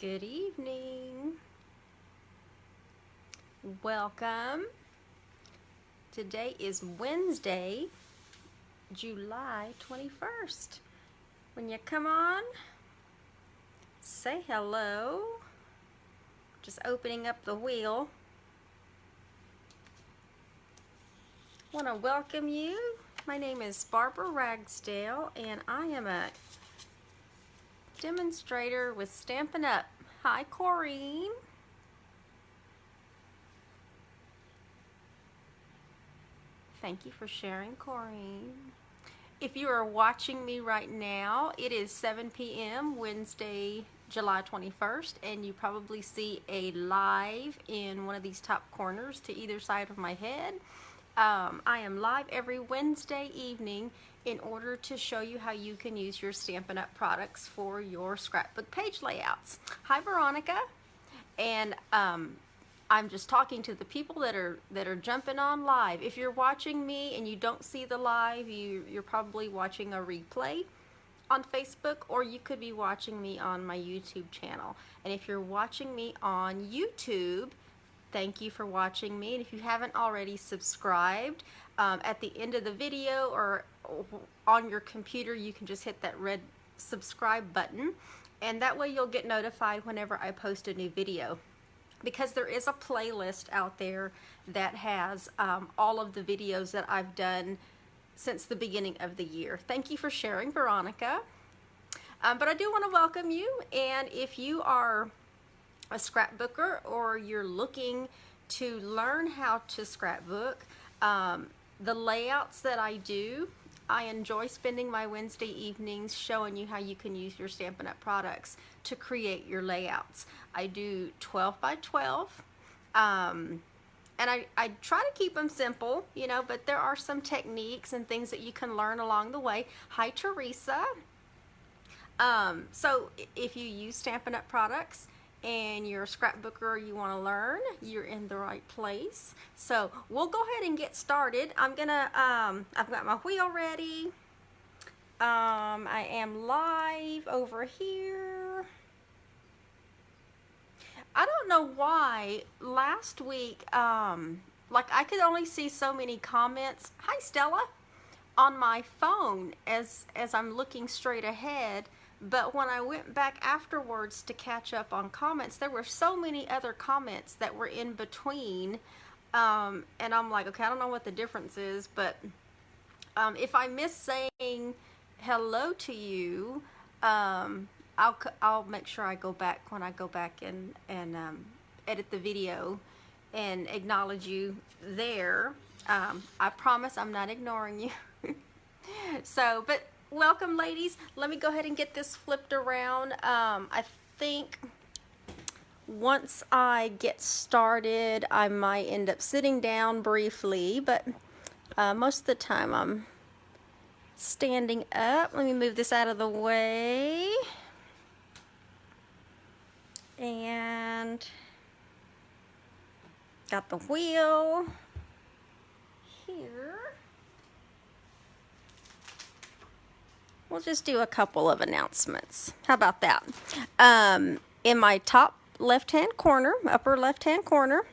Good evening. Welcome. Today is Wednesday, July 21st. When you come on, say hello. Just opening up the wheel. I want to welcome you. My name is Barbara Ragsdale, and I am a demonstrator with StampinUp. Hi, Corrine. Thank you for sharing, Corrine. If you are watching me right now, it is 7 p.m. Wednesday, July 21st, and you probably see a live in one of these top corners to either side of my head. I am live every Wednesday evening in order to show you how you can use your StampinUp products for your scrapbook page layouts. Hi, Veronica. And I'm just talking to the people that are jumping on live. If you're watching me and you don't see the live, you're probably watching a replay on Facebook, or you could be watching me on my YouTube channel. And if you're watching me on YouTube, thank you for watching me. And if you haven't already subscribed, at the end of the video or on your computer, you can just hit that red subscribe button, and that way you'll get notified whenever I post a new video, because there is a playlist out there that has all of the videos that I've done since the beginning of the year. Thank you for sharing, Veronica. But I do want to welcome you, and if you are a scrapbooker or you're looking to learn how to scrapbook, the layouts that I do, I enjoy spending my Wednesday evenings showing you how you can use your StampinUp products to create your layouts. I do 12 by 12, and I try to keep them simple, you know, but there are some techniques and things that you can learn along the way. Hi, Teresa. So if you use StampinUp products and you're a scrapbooker, you want to learn, you're in the right place. So we'll go ahead and get started. I'm gonna I've got my wheel ready. I am live over here. I don't know why last week like I could only see so many comments, hi Stella, on my phone as I'm looking straight ahead. But when I went back afterwards to catch up on comments, there were so many other comments that were in between. And I'm like, okay, I don't know what the difference is, but if I miss saying hello to you, I'll make sure I go back when I go back and edit the video and acknowledge you there. I promise I'm not ignoring you. So, but welcome, ladies. Let me go ahead and get this flipped around. I think once I get started, I might end up sitting down briefly, but most of the time I'm standing up. Let me move this out of the way. And got the wheel here. We'll just do a couple of announcements. How about that? In my top left-hand corner, upper left-hand corner,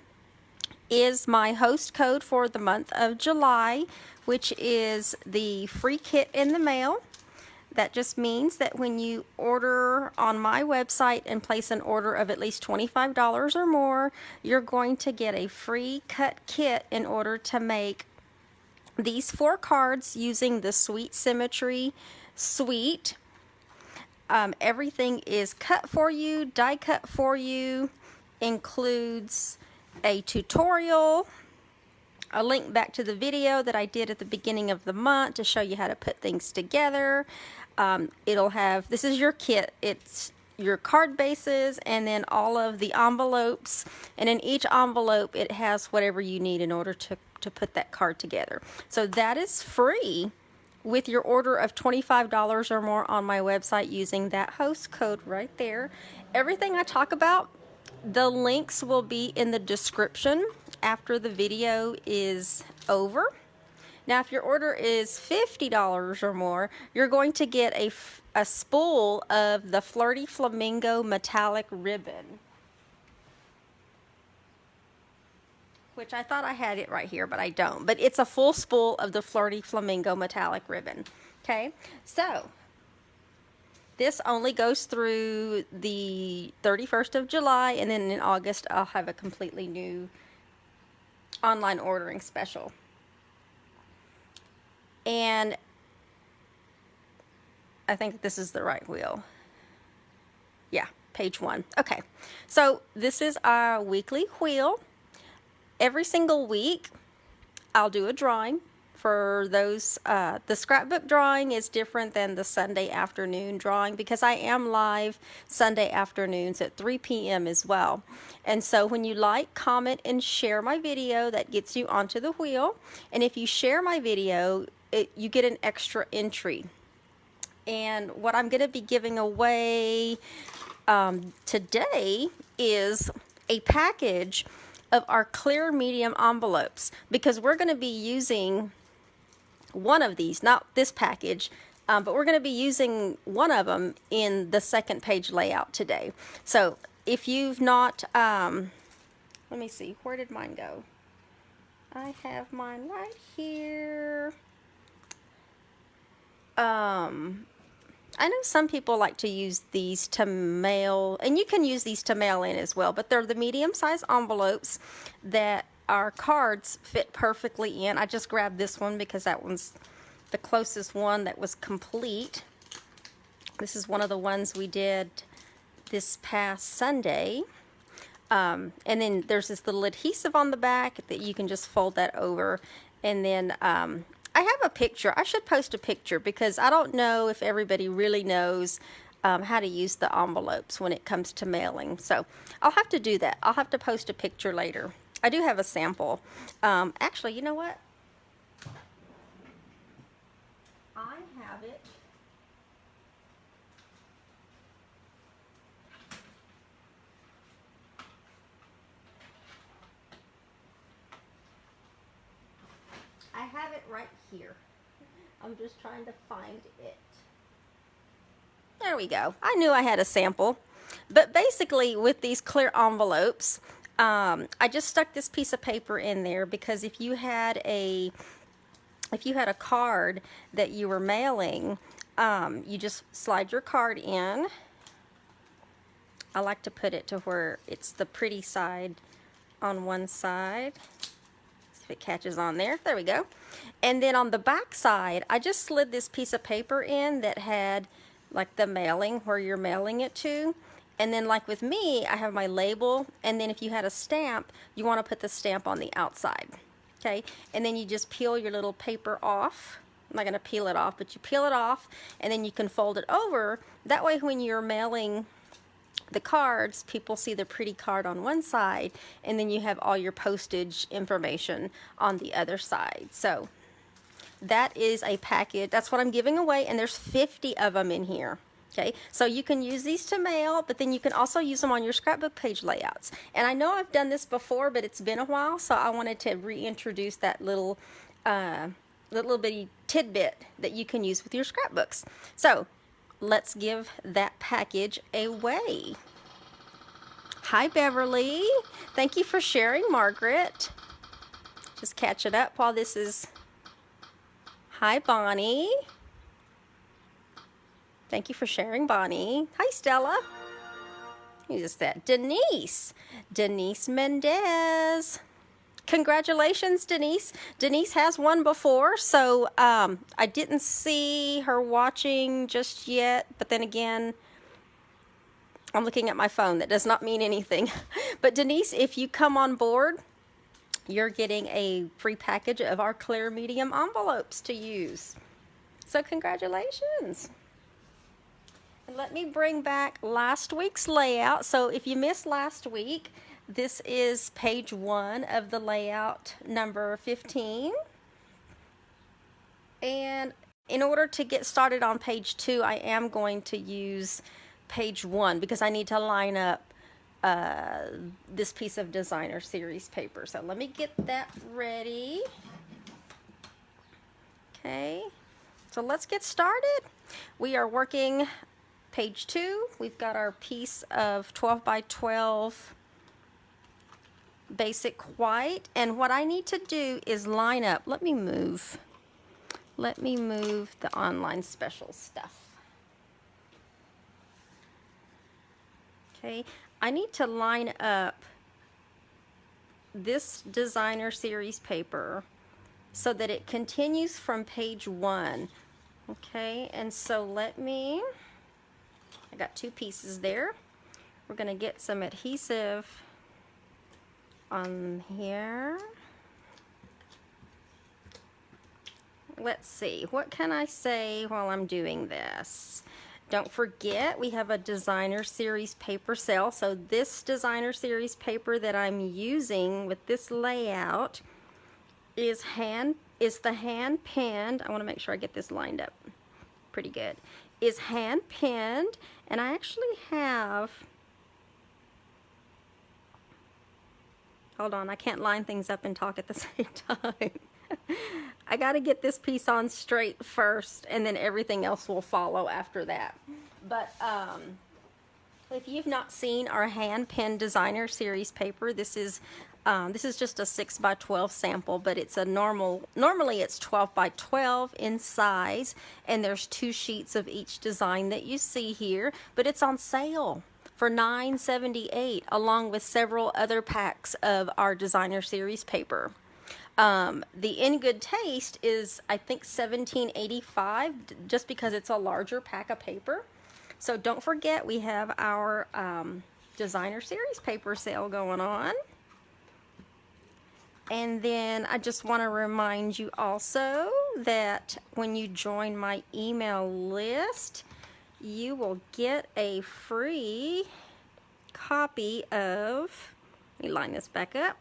is my host code for the month of July, which is the free kit in the mail. That just means that when you order on my website and place an order of at least $25 or more, you're going to get a free cut kit in order to make these 4 cards using the Sweet Symmetry suite. Everything is cut for you, die cut for you, includes a tutorial, a link back to the video that I did at the beginning of the month to show you how to put things together. It'll have, this is your kit, it's your card bases and then all of the envelopes, and in each envelope it has whatever you need in order to put that card together. So that is free with your order of $25 or more on my website using that host code right there. Everything I talk about, the links will be in the description after the video is over. Now, if your order is $50 or more, you're going to get a spool of the Flirty Flamingo metallic ribbon, which I thought I had it right here, but I don't. But it's a full spool of the Flirty Flamingo metallic ribbon. Okay, so this only goes through the 31st of July, and then in August I'll have a completely new online ordering special. And I think this is the right wheel. Yeah, page 1. Okay, so this is our weekly wheel. Every single week I'll do a drawing. For those, the scrapbook drawing is different than the Sunday afternoon drawing because I am live Sunday afternoons at 3 p.m. as well. And so when you like, comment, and share my video, that gets you onto the wheel. And if you share my video, you get an extra entry. And what I'm going to be giving away today is a package of our clear medium envelopes, because we're going to be using one of these, not this package, but we're going to be using one of them in the second page layout today. So if you've not, let me see, where did mine go? I have mine right here. I know some people like to use these to mail, and you can use these to mail in as well, but they're the medium-sized envelopes that our cards fit perfectly in. I just grabbed this one because that one's the closest one that was complete. This is one of the ones we did this past Sunday. And then there's this little adhesive on the back that you can just fold that over. And then I have a picture. I should post a picture because I don't know if everybody really knows how to use the envelopes when it comes to mailing. So I'll have to do that. I'll have to post a picture later. I do have a sample. Actually, you know what? I have it. I have it right here. I'm just trying to find it. There we go. I knew I had a sample. But basically with these clear envelopes, I just stuck this piece of paper in there because if you had a card that you were mailing, you just slide your card in. I like to put it to where it's the pretty side on one side. See if it catches on there. There we go. And then on the back side, I just slid this piece of paper in that had like the mailing where you're mailing it to. And then like with me, I have my label, and then if you had a stamp, you want to put the stamp on the outside. Okay, and then you just peel your little paper off. I'm not going to peel it off, but you peel it off, and then you can fold it over. That way when you're mailing the cards, people see the pretty card on one side, and then you have all your postage information on the other side. So that is a package. That's what I'm giving away, and there's 50 of them in here. Okay, so you can use these to mail, but then you can also use them on your scrapbook page layouts. And I know I've done this before, but it's been a while, so I wanted to reintroduce that little bitty tidbit that you can use with your scrapbooks. So let's give that package away. Hi, Beverly. Thank you for sharing, Margaret. Just catch it up while this is... Hi, Bonnie. Thank you for sharing, Bonnie. Hi, Stella. Who's just that? Denise. Denise Mendez. Congratulations, Denise. Denise has won before, so I didn't see her watching just yet, but then again, I'm looking at my phone. That does not mean anything. But Denise, if you come on board, you're getting a free package of our clear medium envelopes to use. So congratulations. And let me bring back last week's layout. So if you missed last week, this is page 1 of the layout number 15. And in order to get started on page 2, I am going to use page 1 because I need to line up this piece of designer series paper. So let me get that ready. Okay, so let's get started. We are working page 2. We've got our piece of 12 by 12 basic white, and what I need to do is line up. Let me move the online special stuff. Okay, I need to line up this designer series paper so that it continues from page 1. Okay, and so I got 2 pieces there. We're going to get some adhesive on here. Let's see, what can I say while I'm doing this? Don't forget, we have a designer series paper sale. So this designer series paper that I'm using with this layout is the hand penned. I want to make sure I get this lined up pretty good. Is hand penned, and I actually have, hold on, I can't line things up and talk at the same time. I got to get this piece on straight first, and then everything else will follow after that. But if you've not seen our hand pen designer series paper, this is just a 6 by 12 sample, but it's a normally it's 12 by 12 in size, and there's 2 sheets of each design that you see here, but it's on sale for $9.78 along with several other packs of our designer series paper. The In Good Taste is, I think, $17.85 just because it's a larger pack of paper. So don't forget, we have our designer series paper sale going on. And then I just want to remind you also that when you join my email list, you will get a free copy of, let me line this back up,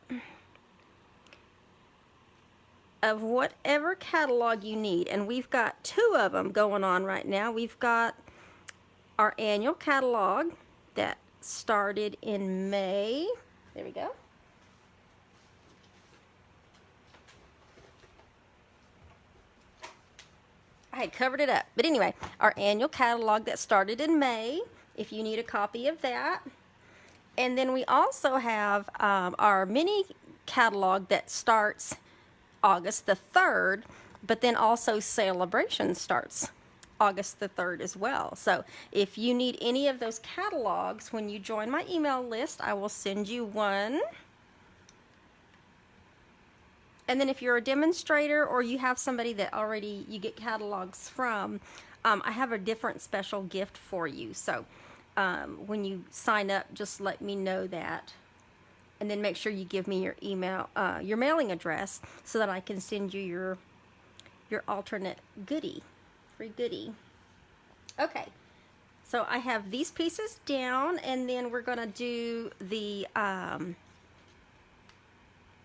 of whatever catalog you need. And we've got 2 of them going on right now. We've got our annual catalog that started in May. There we go. I had covered it up. But anyway, our annual catalog that started in May, if you need a copy of that. And then we also have our mini catalog that starts August the 3rd, but then also Celebration starts August the 3rd as well. So if you need any of those catalogs, when you join my email list, I will send you one. And then if you're a demonstrator or you have somebody that already you get catalogs from, I have a different special gift for you. So when you sign up, just let me know that. And then make sure you give me your email, your mailing address, so that I can send you your alternate goodie, free goodie. Okay, so I have these pieces down, and then we're gonna do the,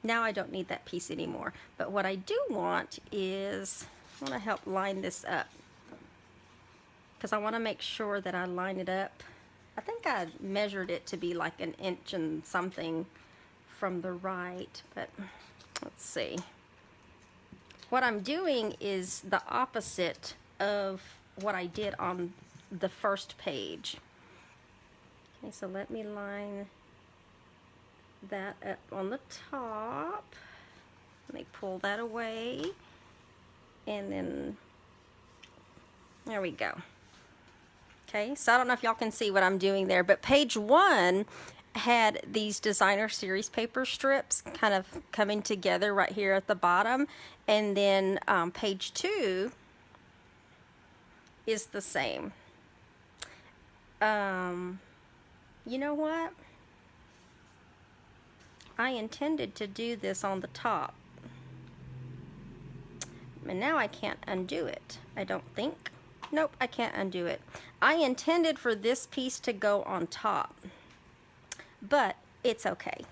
now I don't need that piece anymore, but what I do want is, I wanna help line this up, because I wanna make sure that I line it up. I think I measured it to be like 1 inch and something from the right, but let's see. What I'm doing is the opposite of what I did on the first page. Okay, so let me line that up on the top. Let me pull that away, and then there we go. Okay, so I don't know if y'all can see what I'm doing there, but page 1 had these designer series paper strips kind of coming together right here at the bottom, and then page 2 is the same. You know what? I intended to do this on the top, and now I can't undo it, I don't think. Nope, I can't undo it. I intended for this piece to go on top, but it's okay.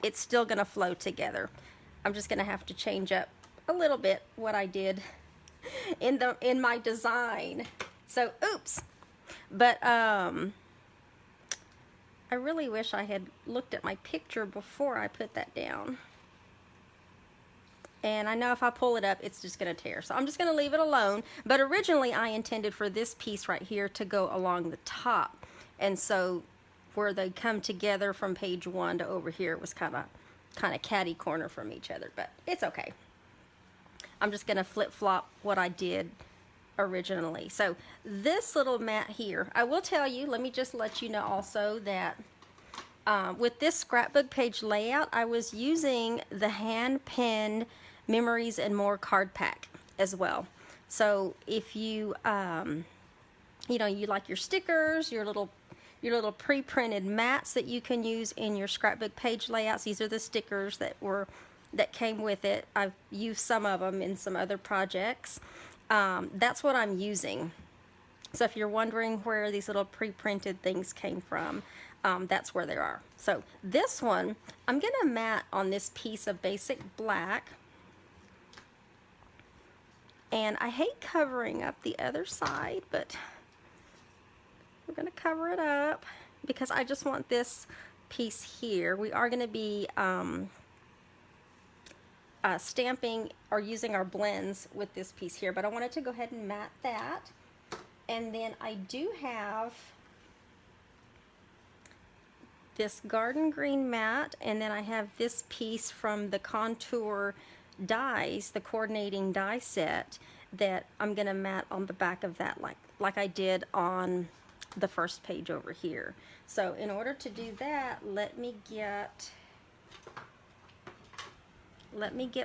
It's still gonna flow together. I'm just gonna have to change up a little bit what I did in my design. So, oops. But I really wish I had looked at my picture before I put that down. And I know if I pull it up, it's just going to tear. So I'm just going to leave it alone. But originally I intended for this piece right here to go along the top. And so where they come together from page 1 to over here, it was kind of catty corner from each other. But it's okay. I'm just going to flip-flop what I did originally. So this little mat here, I will tell you, let me just let you know also that with this scrapbook page layout, I was using the hand pen Memories and More card pack as well. So if you you know, you like your stickers, your little pre-printed mats that you can use in your scrapbook page layouts. These are the stickers that came with it. I've used some of them in some other projects. That's what I'm using. So if you're wondering where these little pre-printed things came from, that's where they are. So this one, I'm going to mat on this piece of basic black. And I hate covering up the other side, but we're going to cover it up because I just want this piece here. We are going to be stamping or using our blends with this piece here, but I wanted to go ahead and mat that. And then I do have this garden green mat, and then I have this piece from the contour dies, the coordinating die set, that I'm going to mat on the back of that like I did on the first page over here. So in order to do that, let me get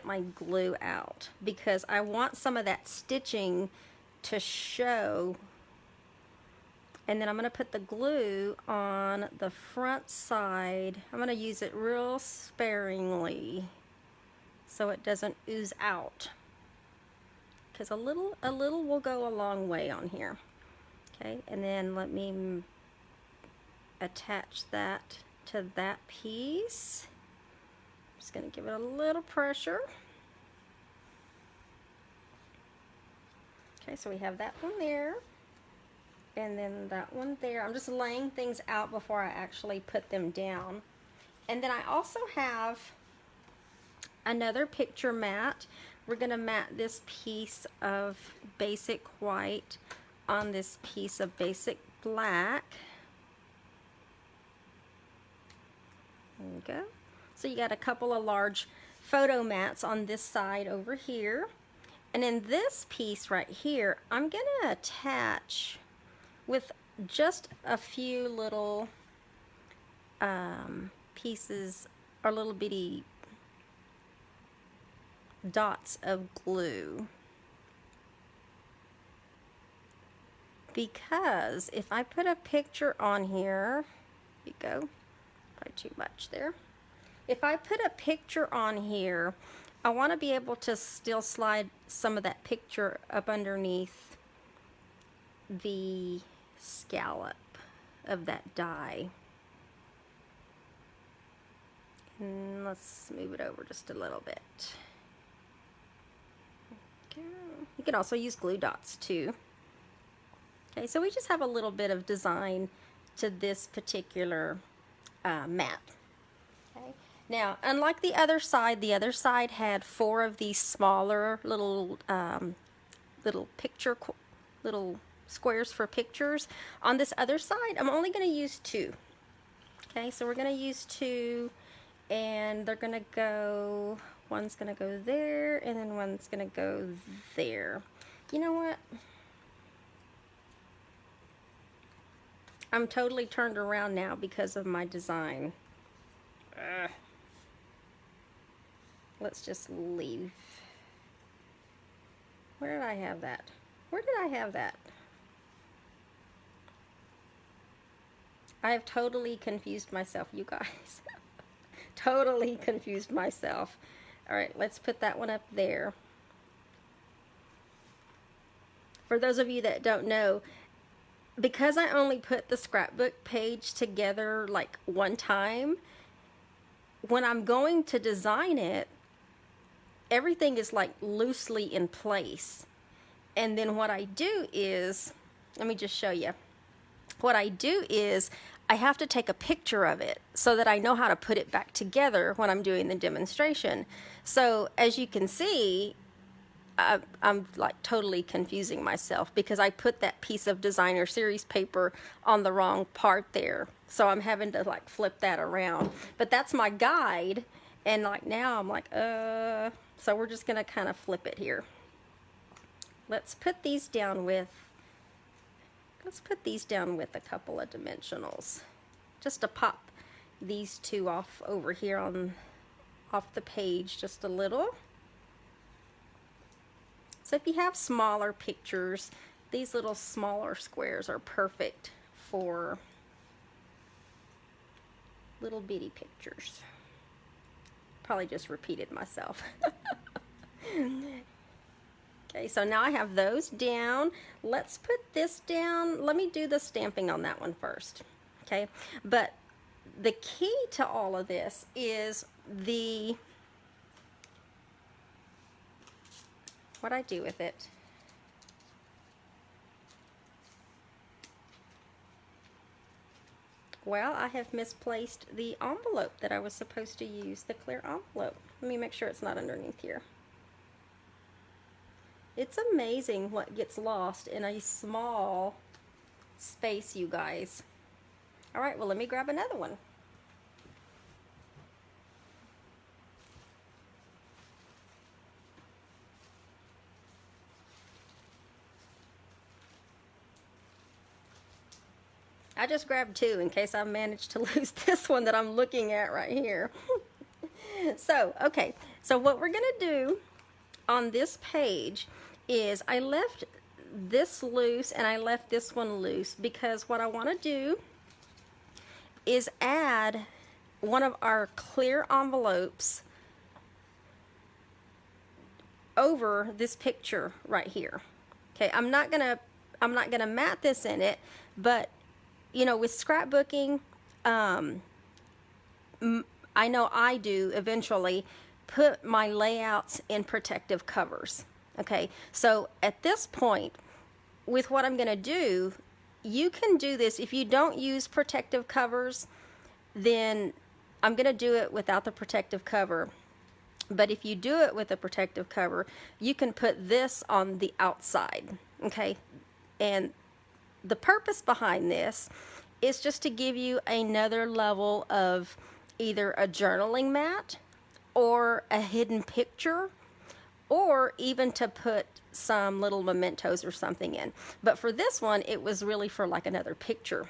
my glue out because I want some of that stitching to show. And then I'm going to put the glue on the front side. I'm going to use it real sparingly so it doesn't ooze out, because a little will go a long way on here. Okay, and then let me attach that to that piece. I'm just going to give it a little pressure. Okay, so we have that one there, and then that one there. I'm just laying things out before I actually put them down. And then I also have another picture mat. We're going to mat this piece of basic white on this piece of basic black. There you go. So you got a couple of large photo mats on this side over here. And in this piece right here, I'm going to attach with just a few little pieces or little bitty dots of glue, because if I put a picture on here, you go, probably too much there. If I put a picture on here, I want to be able to still slide some of that picture up underneath the scallop of that die. And let's move it over just a little bit. You can also use glue dots too. Okay, so we just have a little bit of design to this particular mat. Okay. Now, unlike the other side had 4 of these smaller little little squares for pictures. On this other side, I'm only going to use 2. Okay, so we're going to use 2, and they're going to go. One's going to go there, and then one's going to go there. You know what? I'm totally turned around now because of my design. Let's just leave. Where did I have that? Where did I have that? I have totally confused myself, you guys. Totally confused myself. All right, let's put that one up there. For those of you that don't know, because I only put the scrapbook page together like one time, when I'm going to design it, everything is like loosely in place. And then what I do is, let me just show you. what I do is I have to take a picture of it so that I know how to put it back together when I'm doing the demonstration. So as you can see, I'm like totally confusing myself because I put that piece of designer series paper on the wrong part there. So I'm having to like flip that around. But that's my guide, and like now I'm like, so we're just gonna kind of flip it here. Let's put these down with a couple of dimensionals, just to pop these two off over here off the page just a little. So if you have smaller pictures, these little smaller squares are perfect for little bitty pictures. Probably just repeated myself. Okay, so now I have those down. Let's put this down. Let me do the stamping on that one first. Okay, but the key to all of this is what I do with it. Well, I have misplaced the envelope that I was supposed to use, the clear envelope. Let me make sure it's not underneath here. It's amazing what gets lost in a small space, you guys. All right, well, let me grab another one. I just grabbed two in case I managed to lose this one that I'm looking at right here. So, okay, so what we're gonna do on this page is I left this loose and I left this one loose because what I want to do is add one of our clear envelopes over this picture right here. Okay, I'm not gonna mat this in it, but you know, with scrapbooking, I know I do eventually put my layouts in protective covers. Okay, so at this point, with what I'm going to do, you can do this. If you don't use protective covers, then I'm going to do it without the protective cover. But if you do it with a protective cover, you can put this on the outside. Okay, and the purpose behind this is just to give you another level of either a journaling mat or a hidden picture, or even to put some little mementos or something in. But for this one, it was really for like another picture.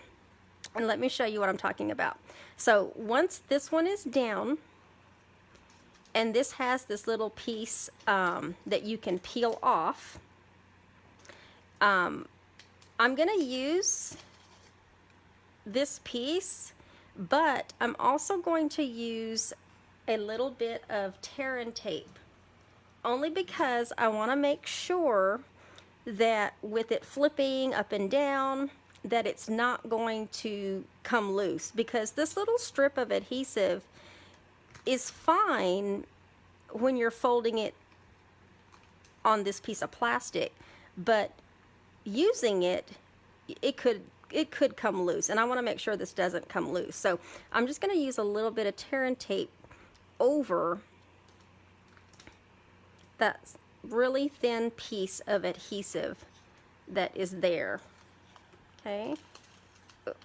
And let me show you what I'm talking about. So once this one is down, and this has this little piece that you can peel off, I'm gonna use this piece, but I'm also going to use a little bit of tear and tape, only because I want to make sure that with it flipping up and down that it's not going to come loose, because this little strip of adhesive is fine when you're folding it on this piece of plastic, but using it, it could come loose, and I want to make sure this doesn't come loose. So I'm just going to use a little bit of tear and tape over that really thin piece of adhesive that is there. Okay,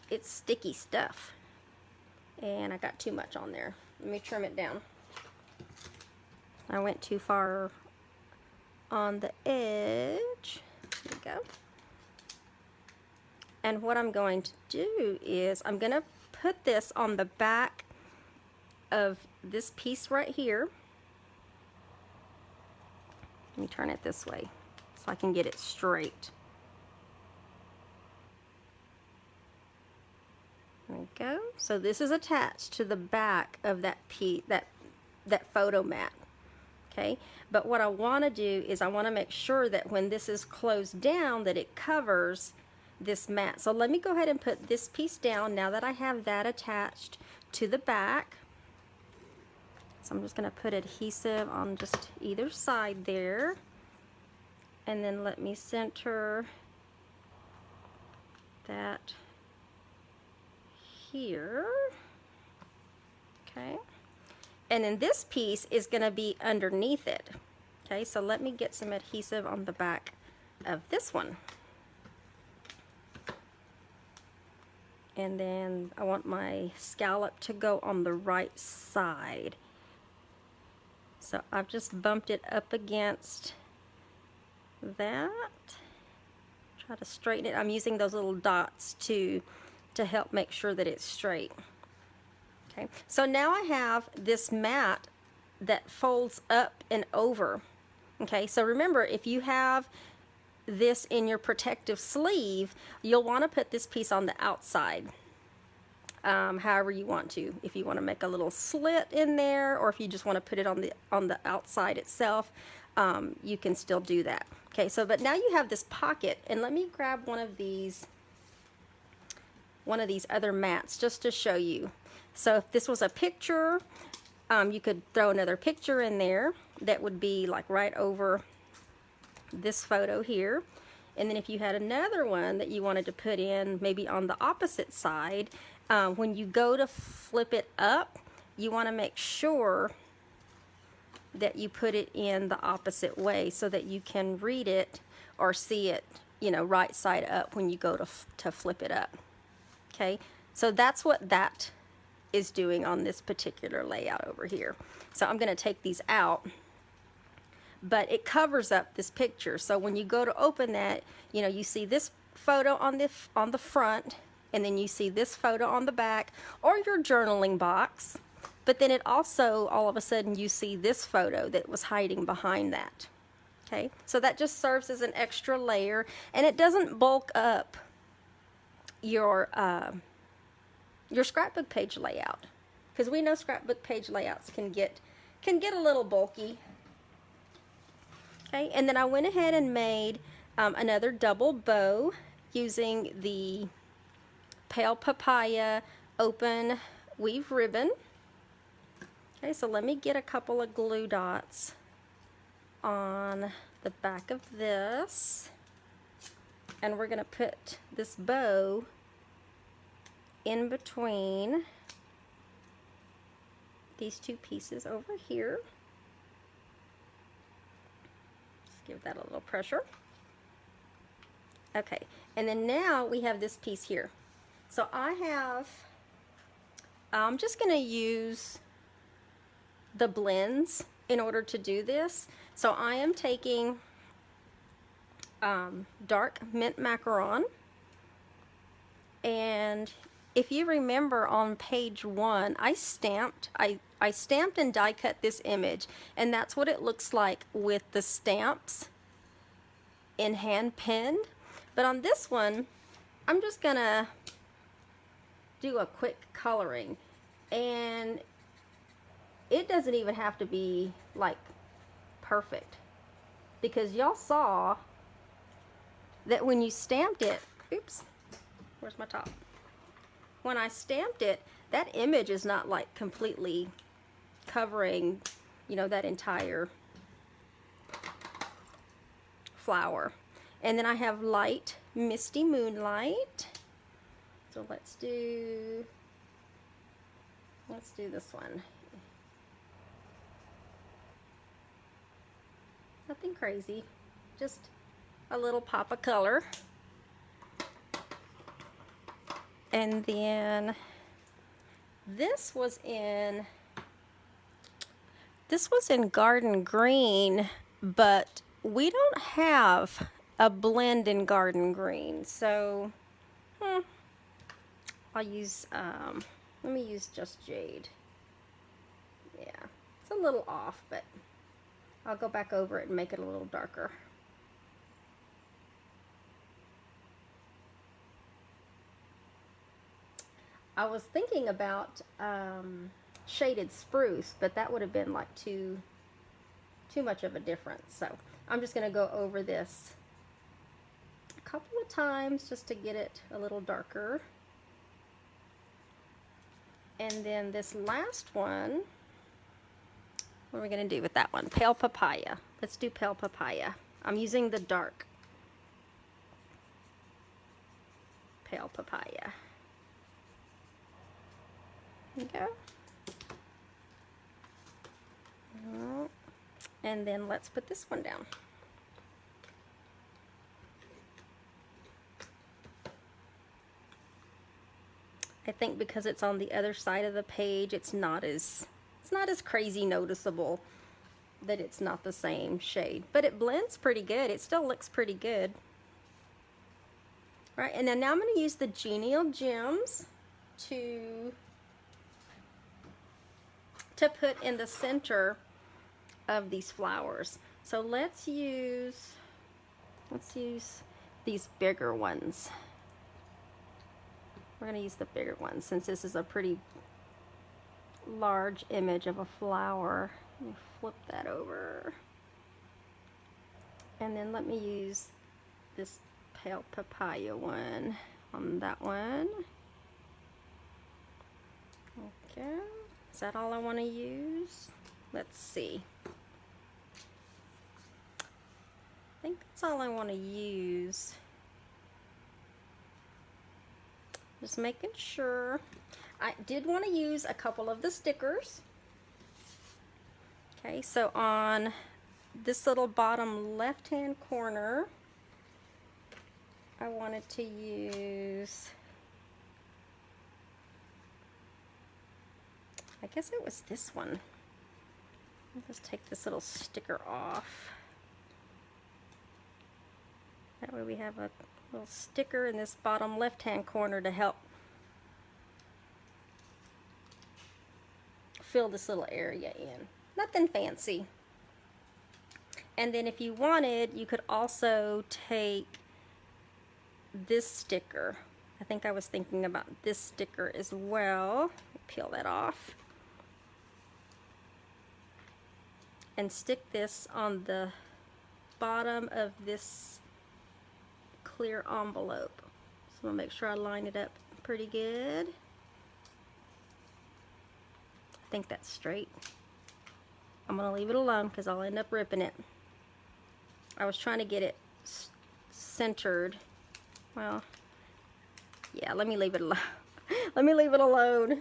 it's sticky stuff, and I got too much on there. Let me trim it down. I went too far on the edge. There we go. And what I'm going to do is I'm going to put this on the back of this piece right here. Let me turn it this way so I can get it straight. There we go. So this is attached to the back of that piece, that photo mat. Okay, but what I want to do is I want to make sure that when this is closed down that it covers this mat. So let me go ahead and put this piece down now that I have that attached to the back. So I'm just going to put adhesive on just either side there, and then let me center that here. Okay. And then this piece is going to be underneath it. Okay, so let me get some adhesive on the back of this one. And then I want my scallop to go on the right side. So I've just bumped it up against that. Try to straighten it. I'm using those little dots to help make sure that it's straight. Okay, so now I have this mat that folds up and over. Okay, so remember, if you have this in your protective sleeve, you'll want to put this piece on the outside, however you want to. If you want to make a little slit in there, or if you just want to put it on the outside itself, you can still do that. Okay, so but now you have this pocket, and let me grab one of these other mats just to show you. So if this was a picture, you could throw another picture in there that would be like right over this photo here. And then if you had another one that you wanted to put in maybe on the opposite side, when you go to flip it up, you want to make sure that you put it in the opposite way so that you can read it or see it, you know, right side up when you go to flip it up. Okay, so that's what that is doing on this particular layout over here. So I'm going to take these out, but it covers up this picture. So when you go to open that, you know, you see this photo on the front, and then you see this photo on the back, or your journaling box. But then it also, all of a sudden, you see this photo that was hiding behind that. Okay, so that just serves as an extra layer, and it doesn't bulk up your scrapbook page layout, because we know scrapbook page layouts can get a little bulky. Okay, and then I went ahead and made another double bow using the Pale Papaya open weave ribbon. Okay, so let me get a couple of glue dots on the back of this, and we're going to put this bow in between these two pieces over here. Just give that a little pressure. Okay, and then now we have this piece here. So I'm just going to use the blends in order to do this. So I am taking dark mint macaron, and if you remember on page 1, I stamped and die cut this image, and that's what it looks like with the stamps in hand pen. But on this one, I'm just gonna do a quick coloring, and it doesn't even have to be like perfect, because y'all saw that when you stamped it, oops, where's my top? When I stamped it, that image is not like completely covering, you know, that entire flower. And then I have light misty moonlight. So let's do this one. Nothing crazy, just a little pop of color. And then this was in garden green, but we don't have a blend in garden green, so I'll use let me use just jade. Yeah, it's a little off, but I'll go back over it and make it a little darker. I was thinking about shaded spruce, but that would have been like too much of a difference. So I'm just going to go over this a couple of times just to get it a little darker. And then this last one, what are we going to do with that one? Pale Papaya. Let's do Pale Papaya. I'm using the dark Pale Papaya. There you go. And then let's put this one down. I think because it's on the other side of the page, it's not as crazy noticeable that it's not the same shade, but it blends pretty good. It still looks pretty good. Right, and then now I'm going to use the Genial Gems to put in the center of these flowers. So let's use these bigger ones. We're going to use the bigger ones since this is a pretty large image of a flower. Let me flip that over. And then let me use this pale papaya one on that one. Okay, is that all I want to use? Let's see. I think that's all I want to use. Just making sure. I did want to use a couple of the stickers. Okay, so on this little bottom left-hand corner, I wanted to use, I guess it was this one. I'll just take this little sticker off. That way we have a little sticker in this bottom left-hand corner to help fill this little area in. Nothing fancy. And then if you wanted, you could also take this sticker. I think I was thinking about this sticker as well. Peel that off. And stick this on the bottom of this clear envelope. So I'll make sure I line it up pretty good. I think that's straight. I'm going to leave it alone because I'll end up ripping it. I was trying to get it centered. Well, yeah, let me leave it alone. Let me leave it alone.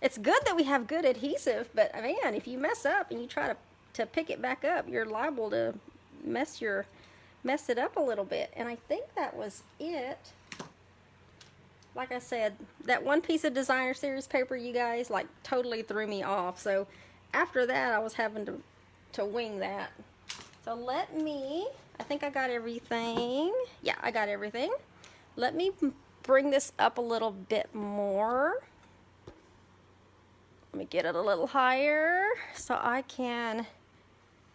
It's good that we have good adhesive, but man, if you mess up and you try to pick it back up, you're liable to mess it up a little bit. And I think that was it. Like I said, that one piece of designer series paper, you guys, like totally threw me off. So after that, I was having to wing that. So let me, I think I got everything. Yeah, I got everything. Let me bring this up a little bit more. Let me get it a little higher so I can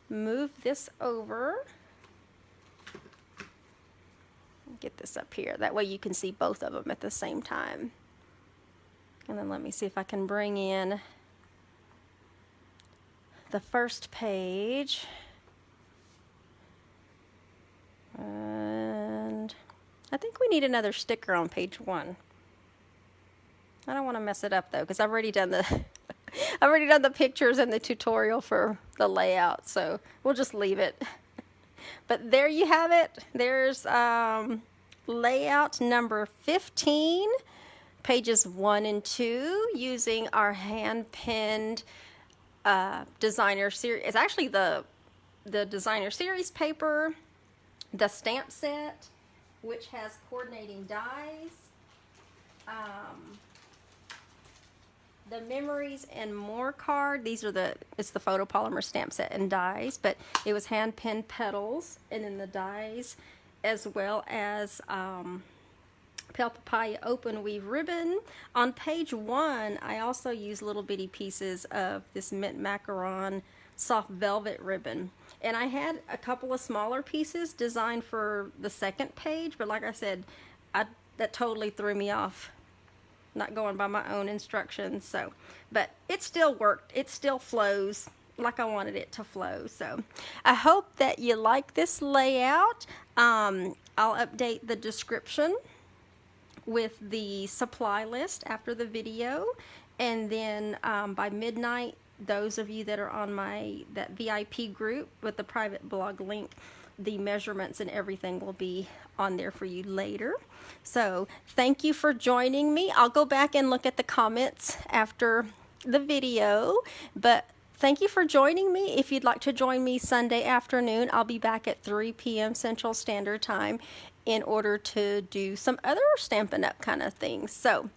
move this over. Get this up here. That way you can see both of them at the same time. And then let me see if I can bring in the first page. And I think we need another sticker on page 1. I don't want to mess it up though, because I've already done the pictures and the tutorial for the layout, so we'll just leave it. But there you have it. There's layout number 15, pages 1 and 2, using our hand-penned designer series. It's actually the designer series paper, the stamp set, which has coordinating dies, the memories and more card. These are it's the photopolymer stamp set and dies, but it was hand penned petals, and then the dies, as well as Pale Papaya open weave ribbon. On page 1, I also use little bitty pieces of this mint macaron soft velvet ribbon, and I had a couple of smaller pieces designed for the second page, but like I said, that totally threw me off, not going by my own instructions. So, but it still worked. It still flows like I wanted it to flow. So I hope that you like this layout. I'll update the description with the supply list after the video, and then by midnight, those of you that are on that VIP group with the private blog link the measurements and everything will be on there for you later. So thank you for joining me. I'll go back and look at the comments after the video, but thank you for joining me. If you'd like to join me Sunday afternoon, I'll be back at 3 p.m. Central Standard Time in order to do some other Stampin' Up! Kind of things. So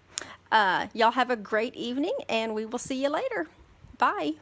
y'all have a great evening, and we will see you later. Bye.